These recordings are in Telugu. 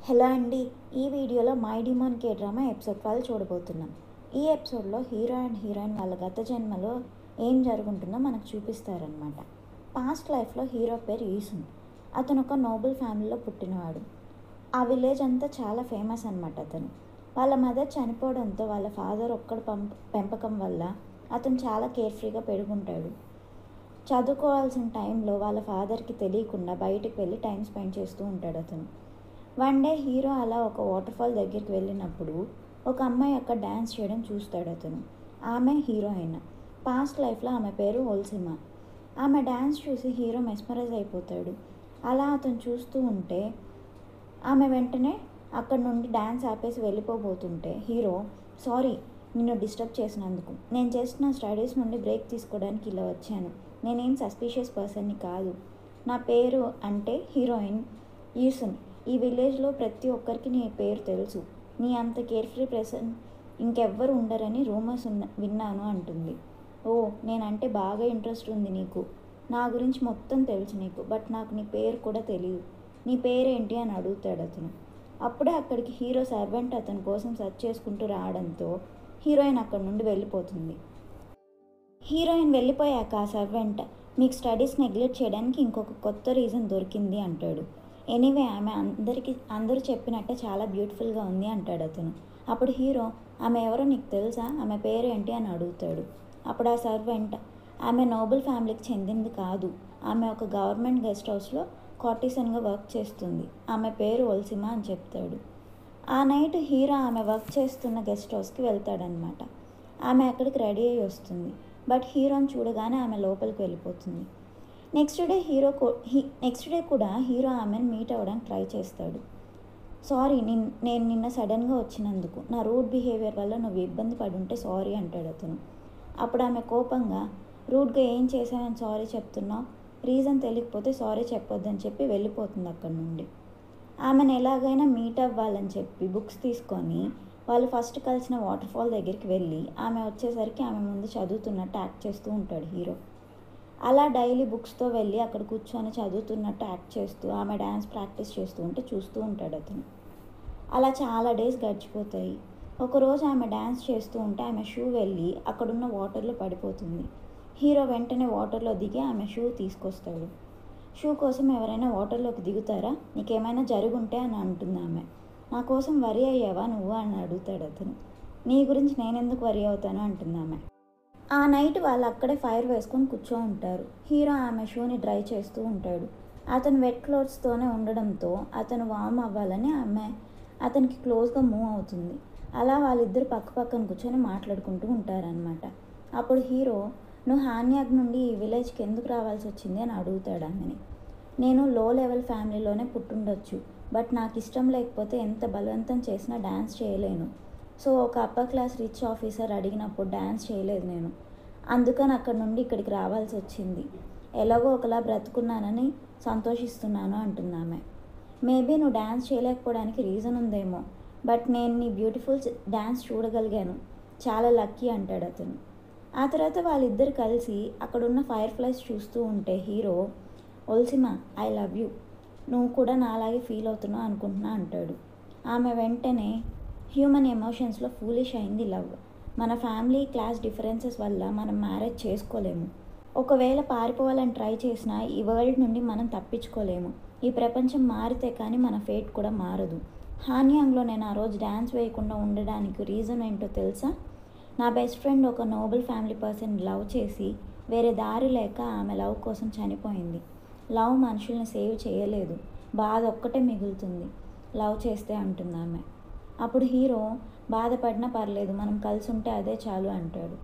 హలో అండి. ఈ వీడియోలో my demon K drama episode 12 చూడబోతున్నాం. ఈ ఎపిసోడ్లో హీరో అండ్ హీరోయిన్ వాళ్ళ గత జన్మలో ఏం జరుగుతుందో మనకు చూపిస్తారనమాట. పాస్ట్ లైఫ్లో హీరో పేరు ఈసున్. అతను ఒక నోబుల్ ఫ్యామిలీలో పుట్టినవాడు. ఆ విలేజ్ అంతా చాలా ఫేమస్ అనమాట. వాళ్ళ మదర్ చనిపోవడంతో వాళ్ళ ఫాదర్ ఒక్కడు పెంపకం వల్ల అతను చాలా కేర్ఫ్రీగా పెరుగుంటాడు. చదువుకోవాల్సిన టైంలో వాళ్ళ ఫాదర్కి తెలియకుండా బయటికి వెళ్ళి టైం స్పెండ్ చేస్తూ ఉంటాడు అతను. వన్ డే హీరో అలా ఒక వాటర్ ఫాల్ దగ్గరికి వెళ్ళినప్పుడు ఒక అమ్మాయి అక్కడ డ్యాన్స్ చేయడం చూస్తాడు అతను. ఆమె హీరోయిన్. పాస్ట్ లైఫ్లో ఆమె పేరు ఒల్సిమా. ఆమె డ్యాన్స్ చూసి హీరో మెస్మరైజ్ అయిపోతాడు. అలా అతను చూస్తూ ఉంటే ఆమె వెంటనే అక్కడ నుండి డ్యాన్స్ ఆపేసి వెళ్ళిపోబోతుంటే హీరో, సారీ నిన్ను డిస్టర్బ్ చేసినందుకు, నేను జస్ట్ నా స్టడీస్ నుండి బ్రేక్ తీసుకోవడానికి ఇలా వచ్చాను, నేనేం సస్పీషియస్ పర్సన్ని కాదు, నా పేరు అంటే హీరోయిన్ ఈసున్, ఈ విలేజ్లో ప్రతి ఒక్కరికి నీ పేరు తెలుసు, నీ అంత కేర్ఫ్రీ పర్సన్ ఇంకెవ్వరు ఉండరని రూమర్స్ విన్నాను అంటుంది. ఓ, నేనంటే బాగా ఇంట్రెస్ట్ ఉంది నీకు, నా గురించి మొత్తం తెలుసు నీకు, బట్ నాకు నీ పేరు కూడా తెలియదు, నీ పేరేంటి అని అడుగుతాడు అతను. అప్పుడే అక్కడికి హీరో సర్వెంట్ అతని కోసం సెర్చ్ చేసుకుంటూ రావడంతో హీరోయిన్ అక్కడి నుండి వెళ్ళిపోతుంది. హీరోయిన్ వెళ్ళిపోయాక ఆ సర్వెంట్, మీకు స్టడీస్ నెగ్లెక్ట్ చేయడానికి ఇంకొక కొత్త రీజన్ దొరికింది అంటాడు. ఎనీవే ఆమె అందరూ చెప్పినట్టే చాలా బ్యూటిఫుల్గా ఉంది అంటాడు అతను. అప్పుడు హీరో, ఆమె ఎవరో నీకు తెలుసా, ఆమె పేరేంటి అని అడుగుతాడు. అప్పుడు ఆ సర్వెంట్, ఆమె నోబుల్ ఫ్యామిలీకి చెందింది కాదు, ఆమె ఒక గవర్నమెంట్ గెస్ట్ హౌస్లో కార్టిసన్గా వర్క్ చేస్తుంది, ఆమె పేరు ఒల్సిమా అని చెప్తాడు. ఆ నైట్ హీరో ఆమె వర్క్ చేస్తున్న గెస్ట్ హౌస్కి వెళ్తాడనమాట. ఆమె అక్కడికి రెడీ అయ్యి వస్తుంది. బట్ హీరోని చూడగానే ఆమె లోపలికి వెళ్ళిపోతుంది. నెక్స్ట్ డే కూడా హీరో ఆమెను మీట్ అవ్వడానికి ట్రై చేస్తాడు. సారీ, నేను నిన్న సడన్గా వచ్చినందుకు, నా రూడ్ బిహేవియర్ వల్ల నువ్వు ఇబ్బంది పడి ఉంటే సారీ అంటాడు అతను. అప్పుడు ఆమె కోపంగా, రూడ్గా ఏం చేశానని సారీ చెప్తున్నావు, రీజన్ తెలియకపోతే సారీ చెప్పొద్దని చెప్పి వెళ్ళిపోతుంది అక్కడి నుండి. ఆమెను ఎలాగైనా మీట్ అవ్వాలని చెప్పి బుక్స్ తీసుకొని వాళ్ళు ఫస్ట్ కలిసిన వాటర్ ఫాల్ దగ్గరికి వెళ్ళి ఆమె వచ్చేసరికి ఆమె ముందు చదువుతున్నట్టు యాక్ట్ చేస్తూ ఉంటాడు హీరో. అలా డైలీ బుక్స్తో వెళ్ళి అక్కడ కూర్చొని చదువుతున్నట్టు యాక్ట్ చేస్తూ ఆమె డ్యాన్స్ ప్రాక్టీస్ చేస్తూ ఉంటే చూస్తూ ఉంటాడు అతను. అలా చాలా డేస్ గడిచిపోతాయి. ఒకరోజు ఆమె డ్యాన్స్ చేస్తూ ఉంటే ఆమె షూ వెళ్ళి అక్కడున్న వాటర్లో పడిపోతుంది. హీరో వెంటనే వాటర్లో దిగి ఆమె షూ తీసుకొస్తాడు. షూ కోసం ఎవరైనా వాటర్లోకి దిగుతారా, నీకేమైనా జరుగుంటే అని అంటుంది ఆమె. నా కోసం వరి అయ్యావా నువ్వు అని అడుగుతాడు అతను. నీ గురించి నేనెందుకు వరి అవుతాను అంటుంది ఆమె. ఆ నైట్ వాళ్ళు అక్కడే ఫైర్ వేసుకొని కూర్చో ఉంటారు. హీరో ఆమె షూని డ్రై చేస్తూ ఉంటాడు. అతను వెట్ క్లోత్స్తోనే ఉండడంతో అతను వార్మ్ అవ్వాలని ఆమె అతనికి క్లోజ్గా మూవ్ అవుతుంది. అలా వాళ్ళిద్దరు పక్కన కూర్చొని మాట్లాడుకుంటూ ఉంటారనమాట. అప్పుడు హీరో, నువ్వు హాన్యాగ్ నుండి ఈ విలేజ్కి ఎందుకు రావాల్సి వచ్చింది అని అడుగుతాడు ఆమెని. నేను లో లెవెల్ ఫ్యామిలీలోనే పుట్టుండొచ్చు, బట్ నాకు ఇష్టం లేకపోతే ఎంత బలవంతం చేసినా డ్యాన్స్ చేయలేను. సో ఒక అప్పర్ క్లాస్ రిచ్ ఆఫీసర్ అడిగినప్పుడు డ్యాన్స్ చేయలేదు నేను, అందుకని అక్కడి నుండి ఇక్కడికి రావాల్సి వచ్చింది. ఎలాగో ఒకలా బ్రతుకున్నానని సంతోషిస్తున్నాను అంటున్నామే. మేబీ నువ్వు డ్యాన్స్ చేయలేకపోవడానికి రీజన్ ఉందేమో, బట్ నేను నీ బ్యూటిఫుల్ డ్యాన్స్ చూడగలిగాను, చాలా లక్కీ అంటాడు అతను. ఆ తర్వాత వాళ్ళిద్దరు కలిసి అక్కడున్న ఫైర్ ఫ్లైస్ చూస్తూ ఉంటే హీరో, ఒల్సిమా ఐ లవ్ యూ, నువ్వు కూడా నాలాగే ఫీల్ అవుతున్నావు అనుకుంటున్నా అంటాడు. ఆమె వెంటనే, హ్యూమన్ ఎమోషన్స్లో ఫూలిష్ అయింది లవ్, మన ఫ్యామిలీ క్లాస్ డిఫరెన్సెస్ వల్ల మనం మ్యారేజ్ చేసుకోలేము, ఒకవేళ పారిపోవాలని ట్రై చేసినా ఈ వరల్డ్ నుండి మనం తప్పించుకోలేము, ఈ ప్రపంచం మారితే కానీ మన ఫేట్ కూడా మారదు. హాన్యాంగ్లో నేను ఆ రోజు డ్యాన్స్ వేయకుండా ఉండడానికి రీజన్ ఏంటో తెలుసా, నా బెస్ట్ ఫ్రెండ్ ఒక నోబెల్ ఫ్యామిలీ పర్సన్ లవ్ చేసి వేరే దారి లేక ఆమె లవ్ కోసం చనిపోయింది. లవ్ మనుషుల్ని సేవ్ చేయలేదు, బాధ ఒక్కటే మిగులుతుంది లవ్ చేస్తే అంటుంది ఆమె. అప్పుడు హీరో, బాధపడినా పర్లేదు, మనం కలిసి ఉంటే అదే చాలు అంటాడు.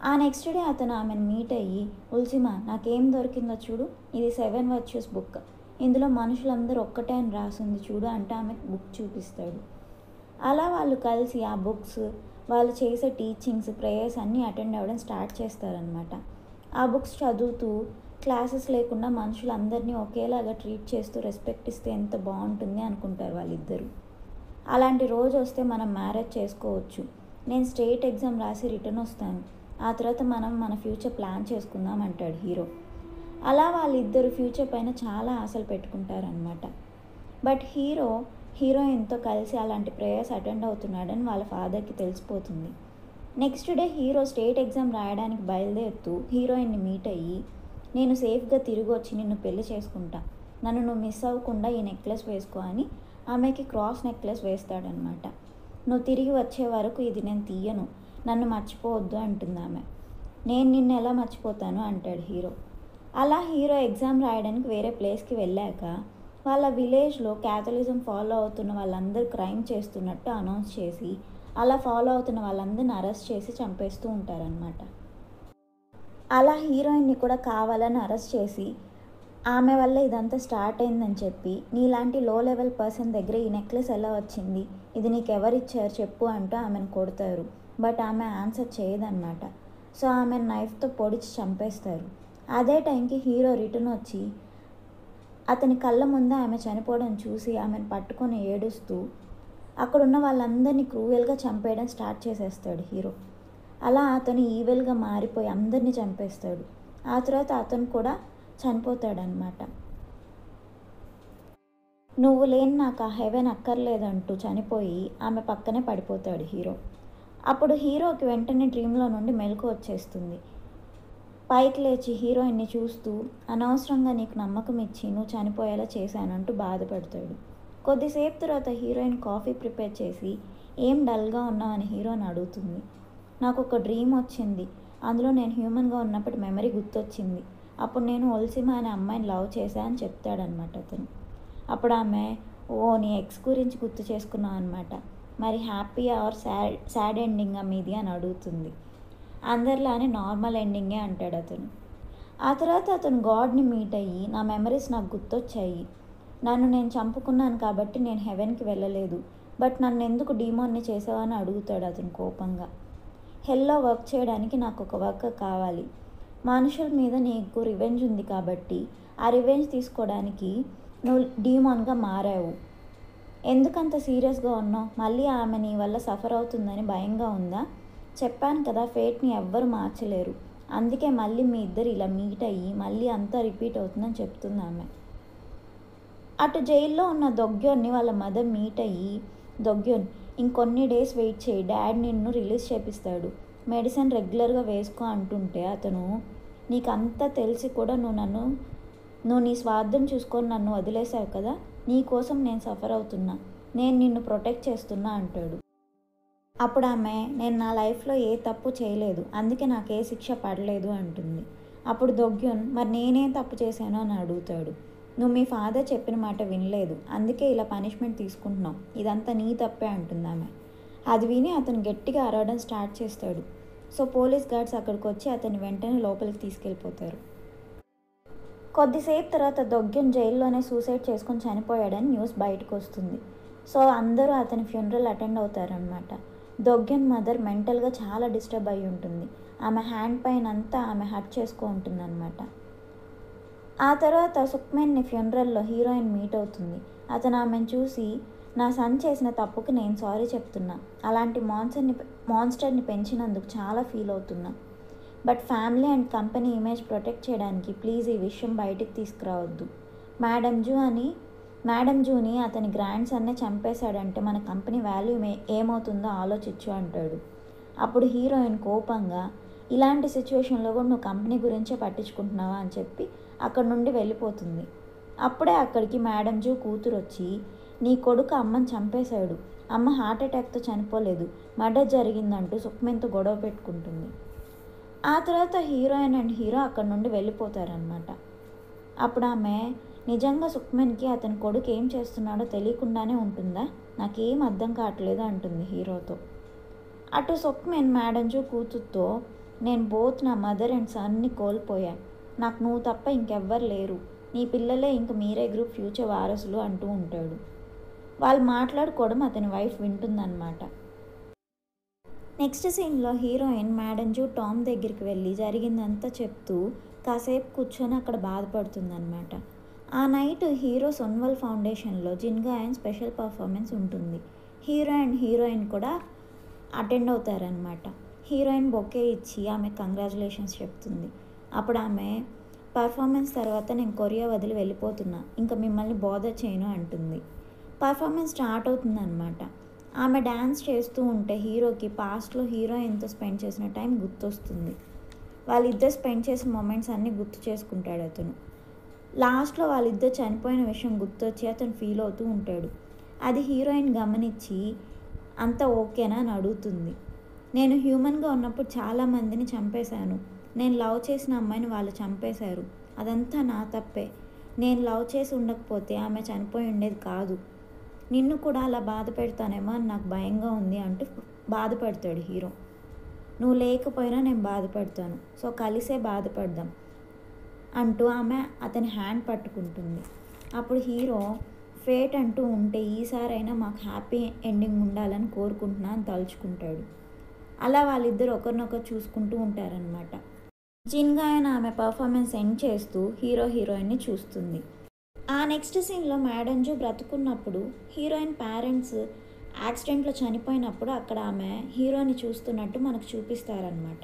ఆ నెక్స్ట్ డే అతను ఆమెను మీట్ అయ్యి, ఉల్సిమా నాకేం దొరికిందో చూడు, ఇది 7 వర్చ్యూస్ బుక్, ఇందులో మనుషులందరూ ఒక్కటే అని రాసింది చూడు అంటే ఆమె బుక్ చూపిస్తాడు. అలా వాళ్ళు కలిసి ఆ బుక్స్, వాళ్ళు చేసే టీచింగ్స్, ప్రేయర్స్ అన్నీ అటెండ్ అవ్వడం స్టార్ట్ చేస్తారనమాట. ఆ బుక్స్ చదువుతూ క్లాసెస్ లేకుండా మనుషులందరినీ ఒకేలాగా ట్రీట్ చేస్తూ రెస్పెక్ట్ ఇస్తే ఎంత బాగుంటుంది అనుకుంటారు వాళ్ళిద్దరూ. అలాంటి రోజు వస్తే మనం మ్యారేజ్ చేసుకోవచ్చు, నేను స్టేట్ ఎగ్జామ్ రాసి రిటర్న్ వస్తాను, ఆ తర్వాత మనం మన ఫ్యూచర్ ప్లాన్ చేసుకుందాం అంటాడు హీరో. అలా వాళ్ళిద్దరు ఫ్యూచర్ పైన చాలా ఆశలు పెట్టుకుంటారనమాట. బట్ హీరో హీరోయిన్తో కలిసి అలాంటి ప్రేయర్స్ అటెండ్ అవుతున్నాడని వాళ్ళ ఫాదర్కి తెలిసిపోతుంది. Next day hero state exam రాయడానికి బయలుదేరుతూ హీరోయిన్ని మీట్ అయ్యి, నేను సేఫ్గా తిరిగి వచ్చి నిన్ను పెళ్లి చేసుకుంటా, నన్ను నువ్వు మిస్ అవ్వకుండా ఈ నెక్లెస్ వేసుకో అని ఆమెకి క్రాస్ నెక్లెస్ వేస్తాడనమాట. నువ్వు తిరిగి వచ్చే వరకు ఇది నేను తీయను, నన్ను మర్చిపోవద్దు అంటుంది ఆమె. నేను నిన్ను ఎలా మర్చిపోతాను అంటాడు హీరో. అలా హీరో ఎగ్జామ్ రాయడానికి వేరే ప్లేస్కి వెళ్ళాక వాళ్ళ విలేజ్లో క్యాథలిజం ఫాలో అవుతున్న వాళ్ళందరూ క్రైమ్ చేస్తున్నట్టు అనౌన్స్ చేసి అలా ఫాలో అవుతున్న వాళ్ళందరిని అరెస్ట్ చేసి చంపేస్తూ ఉంటారనమాట. అలా హీరోయిన్ని కూడా కావాలని అరెస్ట్ చేసి ఆమె వల్ల ఇదంతా స్టార్ట్ అయిందని చెప్పి, నీలాంటి లో లెవెల్ పర్సన్ దగ్గర ఈ నెక్లెస్ ఎలా వచ్చింది, ఇది నీకు ఎవరిచ్చారు చెప్పు అంటూ ఆమెను కొడతారు. బట్ ఆమె ఆన్సర్ చేయదన్నమాట. సో ఆమె నైఫ్తో పొడిచి చంపేస్తారు. అదే టైంకి హీరో రిటర్న్ వచ్చి అతని కళ్ళ ముందే ఆమె చనిపోవడం చూసి ఆమెను పట్టుకొని ఏడుస్తూ అక్కడున్న వాళ్ళందరినీ క్రూయల్గా చంపేయడం స్టార్ట్ చేసేస్తాడు హీరో. అలా అతను ఈవెల్గా మారిపోయి అందరినీ చంపేస్తాడు. ఆ తర్వాత అతను కూడా చనిపోతాడనమాట. నువ్వు లేని నాకు ఆ హెవెన్ అక్కర్లేదంటూ చనిపోయి ఆమె పక్కనే పడిపోతాడు హీరో. అప్పుడు హీరోకి వెంటనే డ్రీమ్లో నుండి మెలకు వచ్చేస్తుంది. పైకి లేచి హీరోయిన్ని చూస్తూ, అనవసరంగా నీకు నమ్మకం ఇచ్చి నువ్వు చనిపోయేలా చేశానంటూ బాధపడతాడు. కొద్దిసేపు తర్వాత హీరోయిన్ కాఫీ ప్రిపేర్ చేసి, ఏం డల్గా ఉన్నావని హీరోని అడుగుతుంది. నాకు ఒక డ్రీమ్ వచ్చింది, అందులో నేను హ్యూమన్గా ఉన్నప్పుడు మెమరీ గుర్తొచ్చింది, అప్పుడు నేను ఒల్సిమా అనే అమ్మాయిని లవ్ చేశా అని చెప్తాడనమాట అతను. అప్పుడు ఆమె, ఓ నీ ఎక్స్ గురించి గుర్తు చేసుకున్నావు అనమాట, మరి హ్యాపీ ఆర్ సాడ్ ఎండింగా మీది అని అడుగుతుంది. అందరిలానే నార్మల్ ఎండింగే అంటాడు అతను. ఆ తర్వాత అతను గాడ్ని మీట్ అయ్యి, నా మెమరీస్ నాకు గుర్తొచ్చాయి, నన్ను నేను చంపుకున్నాను కాబట్టి నేను హెవెన్కి వెళ్ళలేదు, బట్ నన్ను ఎందుకు డీమోన్ని చేసావని అడుగుతాడు అతను కోపంగా. హెల్లో వర్క్ చేయడానికి నాకు ఒక వర్క్ కావాలి, మనుషుల మీద నీకు రివెంజ్ ఉంది కాబట్టి ఆ రివెంజ్ తీసుకోవడానికి నువ్వు డీమోన్గా మారావు, ఎందుకంత సీరియస్గా ఉన్నావు, మళ్ళీ ఆమె నీ వల్ల సఫర్ అవుతుందని భయంగా ఉందా, చెప్పాను కదా ఫేట్ని ఎవ్వరు మార్చలేరు, అందుకే మళ్ళీ మీ ఇద్దరు ఇలా మీట్ అయ్యి మళ్ళీ అంతా రిపీట్ అవుతుందని చెప్తుంది ఆమె. అటు జైల్లో ఉన్న దొగ్యోన్ని వాళ్ళ మదర్ మీట్ అయ్యి, దొగ్యోన్ ఇంకొన్ని డేస్ వెయిట్ చేయి, డాడ్ నిన్ను రిలీజ్ చేపిస్తాడు, మెడిసిన్ రెగ్యులర్గా వేసుకో అంటుంటే అతను, నీకు అంతా తెలిసి కూడా నువ్వు నీ స్వార్థం చూసుకొని నన్ను వదిలేసావు కదా, నీ కోసం నేను సఫర్ అవుతున్నా, నేను నిన్ను ప్రొటెక్ట్ చేస్తున్నా అంటాడు. అప్పుడు ఆమె, నేను నా లైఫ్లో ఏ తప్పు చేయలేదు, అందుకే నాకు ఏ శిక్ష పడలేదు అంటుంది. అప్పుడు దొగ్యోన్, మరి నేనేం తప్పు చేశానో అని అడుగుతాడు. నువ్వు మీ ఫాదర్ చెప్పిన మాట వినలేదు, అందుకే ఇలా పనిష్మెంట్ తీసుకుంటున్నావు, ఇదంతా నీ తప్పే అంటుంది ఆమె. అది విని అతను గట్టిగా అరవడం స్టార్ట్ చేస్తాడు. సో పోలీస్ గార్డ్స్ అక్కడికి వచ్చి అతన్ని వెంటనే లోపలికి తీసుకెళ్ళిపోతారు. కొద్దిసేపు తర్వాత దొగ్యోన్ జైల్లోనే సూసైడ్ చేసుకొని చనిపోయాడని న్యూస్ బయటకు వస్తుంది. సో అందరూ అతని ఫ్యూనరల్ అటెండ్ అవుతారనమాట. దొగ్యోన్ మదర్ మెంటల్గా చాలా డిస్టర్బ్ అయి ఉంటుంది. ఆమె హ్యాండ్ పైన అంతా ఆమె హర్ట్ చేసుకో ఉంటుందన్నమాట. ఆ తర్వాత సుక్మెన్ని ఫ్యూనరల్లో హీరోయిన్ మీట్ అవుతుంది. అతను ఆమెను చూసి, నా సన్ చేసిన తప్పుకి నేను సారీ చెప్తున్నా, అలాంటి మాన్స్టర్ని పెంచినందుకు చాలా ఫీల్ అవుతున్నా, but family and company image protect చేయడానికి ప్లీజ్ ఈ విషయం బయటికి తీసుకురావద్దు, మేడం జూని అతని గ్రాండ్ సన్నే చంపేశాడంటే మన కంపెనీ వాల్యూ ఏమవుతుందో ఆలోచించు అంటాడు. అప్పుడు హీరోయిన్ కోపంగా, ఇలాంటి సిచ్యువేషన్లో కూడా నువ్వు కంపెనీ గురించే పట్టించుకుంటున్నావా అని చెప్పి అక్కడి నుండి వెళ్ళిపోతుంది. అప్పుడే అక్కడికి మేడం జూ కూతురు వచ్చి, నీ కొడుకు అమ్మని చంపేశాడు, అమ్మ హార్ట్ అటాక్తో చనిపోలేదు, మర్డర్ జరిగిందంటూ సుక్మెన్తో గొడవ పెట్టుకుంటుంది. ఆ తర్వాత హీరోయిన్ అండ్ హీరో అక్కడి నుండి వెళ్ళిపోతారనమాట. అప్పుడు ఆమె, నిజంగా సుక్మెన్కి అతని కొడుకు ఏం చేస్తున్నాడో తెలియకుండానే ఉంటుందా, నాకేం అర్థం కావట్లేదు అంటుంది హీరోతో. అటు సుక్మెన్ మేడం జూ కూతురుతో, నేను బోత్ నా మదర్ అండ్ సన్ని కోల్పోయా, నాకు నువ్వు తప్ప ఇంకెవ్వరు లేరు, నీ పిల్లలే ఇంక మీరే గ్రూప్ ఫ్యూచర్ వారసులు అంటూ ఉంటాడు. వాళ్ళు మాట్లాడుకోవడం అతని వైఫ్ వింటుందన్నమాట. నెక్స్ట్ సీన్లో హీరోయిన్ మేడం జూ టామ్ దగ్గరికి వెళ్ళి జరిగిందంతా చెప్తూ కాసేపు కూర్చొని అక్కడ బాధపడుతుందన్నమాట. ఆ నైట్ హీరో సొన్వల్ ఫౌండేషన్లో జిన్గాయన్ స్పెషల్ పర్ఫార్మెన్స్ ఉంటుంది. హీరో అండ్ హీరోయిన్ కూడా అటెండ్ అవుతారనమాట. హీరోయిన్ బొకే ఇచ్చి ఆమె కంగ్రాచులేషన్స్ చెప్తుంది. అప్పుడు ఆమె, పర్ఫార్మెన్స్ తర్వాత నేను కొరియా వదిలి వెళ్ళిపోతున్నా, ఇంకా మిమ్మల్ని బోధర్ చేయను అంటుంది. పర్ఫార్మెన్స్ స్టార్ట్ అవుతుందన్నమాట. ఆమె డ్యాన్స్ చేస్తూ ఉంటే హీరోకి పాస్ట్లో హీరోయిన్తో స్పెండ్ చేసిన టైం గుర్తొస్తుంది. వాళ్ళిద్దరు స్పెండ్ చేసిన మూమెంట్స్ అన్నీ గుర్తు చేసుకుంటాడు అతను. లాస్ట్లో వాళ్ళిద్దరు చనిపోయిన విషయం గుర్తొచ్చి అతను ఫీల్ అవుతూ ఉంటాడు. అది హీరోయిన్ గమనించి అంత ఓకేనా అని అడుగుతుంది. నేను హ్యూమన్గా ఉన్నప్పుడు చాలామందిని చంపేశాను. నేను లవ్ చేసిన అమ్మాయిని వాళ్ళు చంపేశారు. అదంతా నా తప్పే. నేను లవ్ చేసి ఉండకపోతే ఆమె చనిపోయి ఉండేది కాదు. నిన్ను కూడా అలా బాధ పెడతానేమో అని నాకు భయంగా ఉంది అంటూ బాధపడతాడు హీరో. నువ్వు లేకపోయినా నేను బాధపడతాను, సో కలిసే బాధపడదాం అంటూ ఆమె అతని హ్యాండ్ పట్టుకుంటుంది. అప్పుడు హీరో ఫేట్ అంటూ ఉంటే ఈసారైనా మాకు హ్యాపీ ఎండింగ్ ఉండాలని కోరుకుంటున్నా అని తలుచుకుంటాడు. అలా వాళ్ళిద్దరు ఒకరినొకరు చూసుకుంటూ ఉంటారనమాట. జిన్గాయన్ ఆమె పర్ఫార్మెన్స్ ఎండ్ చేస్తూ హీరోయిన్ని చూస్తుంది. ఆ నెక్స్ట్ సీన్లో మేడంజు బ్రతుకున్నప్పుడు హీరోయిన్ పేరెంట్స్ యాక్సిడెంట్లో చనిపోయినప్పుడు అక్కడ ఆమె హీరోని చూస్తున్నట్టు మనకు చూపిస్తారనమాట.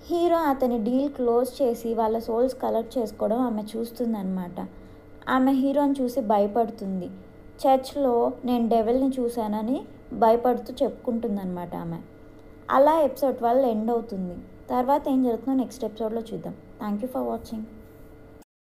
హీరో అతని డీల్ క్లోజ్ చేసి వాళ్ళ సోల్స్ కలెక్ట్ చేసుకోవడం ఆమె చూస్తుందన్నమాట. ఆమె హీరోని చూసి భయపడుతుంది. చర్చ్లో నేను డెవిల్ని చూశానని భయపడుతూ చెప్పుకుంటుందన్నమాట ఆమె. అలా ఎపిసోడ్ 12 ఎండ్ అవుతుంది. తర్వాత ఏం జరుగుతుందో నెక్స్ట్ ఎపిసోడ్లో చూద్దాం. Thank you for watching.